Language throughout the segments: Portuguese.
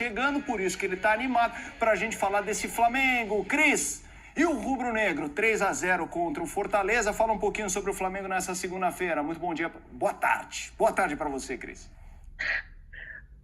chegando, por isso que ele está animado para a gente falar desse Flamengo. Cris, e o rubro-negro, 3-0 contra o Fortaleza. Fala um pouquinho sobre o Flamengo nessa segunda-feira. Muito bom dia, boa tarde. Boa tarde para você, Cris.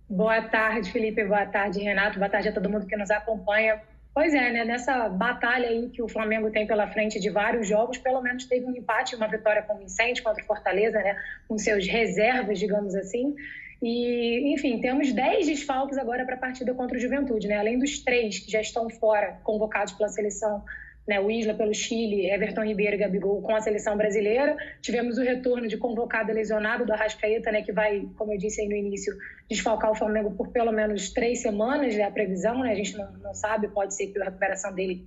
Boa tarde, Felipe. Boa tarde, Renato. Boa tarde a todo mundo que nos acompanha. Pois é, né? Nessa batalha aí que o Flamengo tem pela frente de vários jogos, pelo menos teve um empate, uma vitória convincente contra o Fortaleza, né? Com seus reservas, digamos assim. E, enfim, temos 10 desfalques agora para a partida contra o Juventude, né? Além dos 3 que já estão fora, convocados pela seleção, né, o Isla pelo Chile, Everton Ribeiro e Gabigol com a seleção brasileira. Tivemos o retorno de convocado lesionado do Arrascaeta, né, que vai, como eu disse aí no início, desfalcar o Flamengo por pelo menos 3 semanas, né, a previsão, né, a gente não sabe, pode ser que a recuperação dele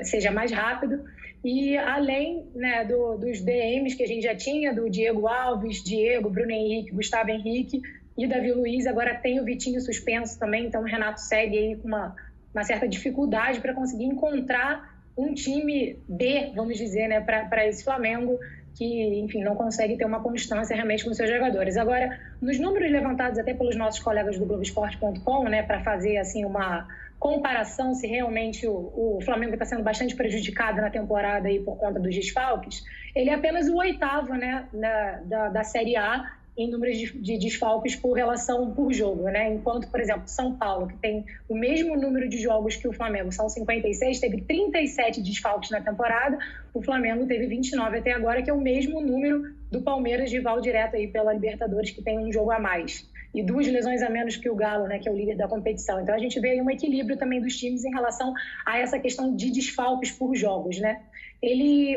seja mais rápido. E além, né, dos DMs que a gente já tinha, do Diego Alves, Bruno Henrique, Gustavo Henrique e Davi Luiz, agora tem o Vitinho suspenso também, então o Renato segue aí com uma certa dificuldade para conseguir encontrar um time B, vamos dizer, né, para esse Flamengo, que, enfim, não consegue ter uma constância realmente com seus jogadores. Agora, nos números levantados até pelos nossos colegas do Globoesporte.com, né, para fazer, assim, uma comparação se realmente o Flamengo está sendo bastante prejudicado na temporada aí por conta dos desfalques, ele é apenas o 8º, né, da Série A, em números de desfalques por jogo, né? Enquanto, por exemplo, São Paulo, que tem o mesmo número de jogos que o Flamengo, são 56, teve 37 desfalques na temporada, o Flamengo teve 29 até agora, que é o mesmo número do Palmeiras, rival direto aí pela Libertadores, que tem um jogo a mais. E 2 lesões a menos que o Galo, né, que é o líder da competição. Então a gente vê aí um equilíbrio também dos times em relação a essa questão de desfalques por jogos, né?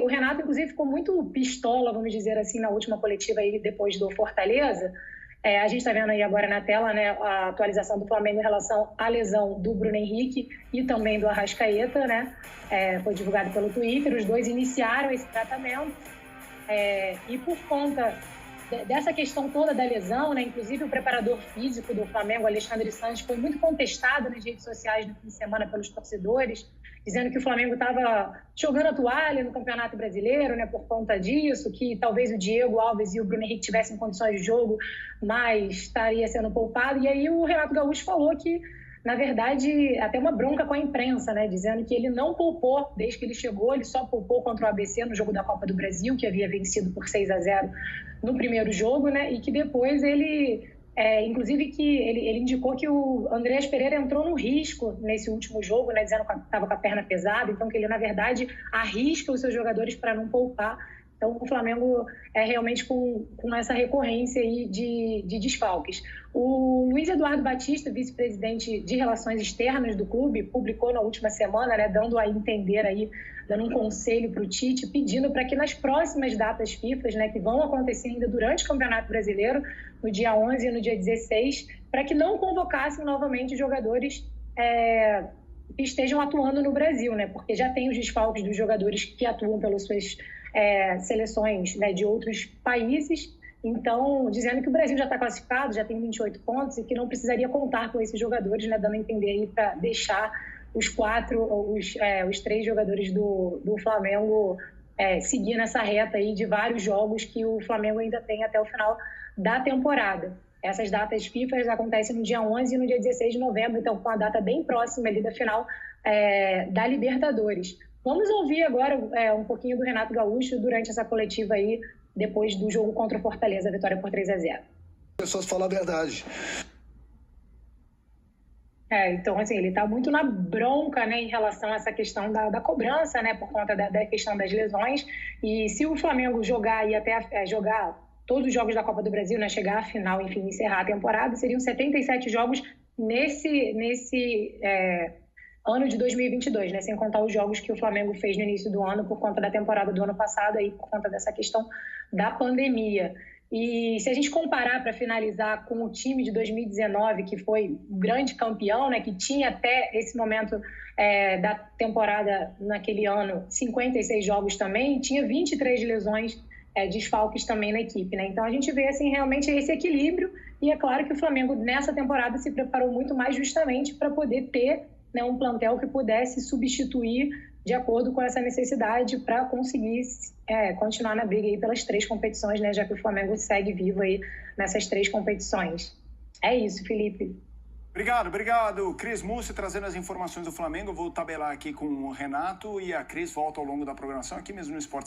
O Renato, inclusive, ficou muito pistola, vamos dizer assim, na última coletiva aí depois do Fortaleza. A gente está vendo aí agora na tela, né, a atualização do Flamengo em relação à lesão do Bruno Henrique e também do Arrascaeta, né? Foi divulgado pelo Twitter, os dois iniciaram esse tratamento e por conta dessa questão toda da lesão, né, inclusive o preparador físico do Flamengo, Alexandre Santos, foi muito contestado nas redes sociais no fim de semana pelos torcedores, dizendo que o Flamengo estava jogando a toalha no Campeonato Brasileiro, né, por conta disso, que talvez o Diego Alves e o Bruno Henrique tivessem condições de jogo, mas estaria sendo poupado. E aí o Renato Gaúcho falou que, na verdade, até uma bronca com a imprensa, né, dizendo que ele não poupou desde que ele chegou, ele só poupou contra o ABC no jogo da Copa do Brasil, que havia vencido por 6-0 no primeiro jogo, né, e que depois inclusive que ele indicou que o Andreas Pereira entrou no risco nesse último jogo, né, dizendo que estava com a perna pesada, então que ele, na verdade, arrisca os seus jogadores para não poupar. Então, o Flamengo realmente com essa recorrência aí de desfalques. O Luiz Eduardo Batista, vice-presidente de Relações Externas do clube, publicou na última semana, né, dando a entender aí, dando um conselho para o Tite, pedindo para que nas próximas datas FIFA, né, que vão acontecer ainda durante o Campeonato Brasileiro, no dia 11 e no dia 16, para que não convocassem novamente jogadores que estejam atuando no Brasil, né, porque já tem os desfalques dos jogadores que atuam pelas suas seleções, né, de outros países. Então, dizendo que o Brasil já está classificado, já tem 28 pontos e que não precisaria contar com esses jogadores, né, dando a entender aí para deixar os 3 jogadores do Flamengo seguir nessa reta aí de vários jogos que o Flamengo ainda tem até o final da temporada. Essas datas FIFA acontecem no dia 11 e no dia 16 de novembro, então com a data bem próxima ali da final da Libertadores. Vamos ouvir agora um pouquinho do Renato Gaúcho durante essa coletiva aí, depois do jogo contra o Fortaleza, a vitória por 3-0. Pessoas falam a verdade. Então, assim, ele está muito na bronca, né, em relação a essa questão da cobrança, né, por conta da questão das lesões. E se o Flamengo jogar e até jogar todos os jogos da Copa do Brasil, né, chegar à final, enfim, encerrar a temporada, seriam 77 jogos nesse ano de 2022, né, sem contar os jogos que o Flamengo fez no início do ano por conta da temporada do ano passado, aí, por conta dessa questão da pandemia. E se a gente comparar, para finalizar, com o time de 2019, que foi o grande campeão, né, que tinha até esse momento da temporada naquele ano 56 jogos também, tinha 23 lesões, desfalques também na equipe, né? Então a gente vê assim, realmente esse equilíbrio, e é claro que o Flamengo nessa temporada se preparou muito mais justamente para poder ter, né, um plantel que pudesse substituir de acordo com essa necessidade para conseguir continuar na briga aí pelas 3 competições, né, já que o Flamengo segue vivo aí nessas 3 competições. É isso, Felipe. Obrigado. Cris Mussi trazendo as informações do Flamengo. Eu vou tabelar aqui com o Renato e a Cris volta ao longo da programação aqui mesmo no Esporte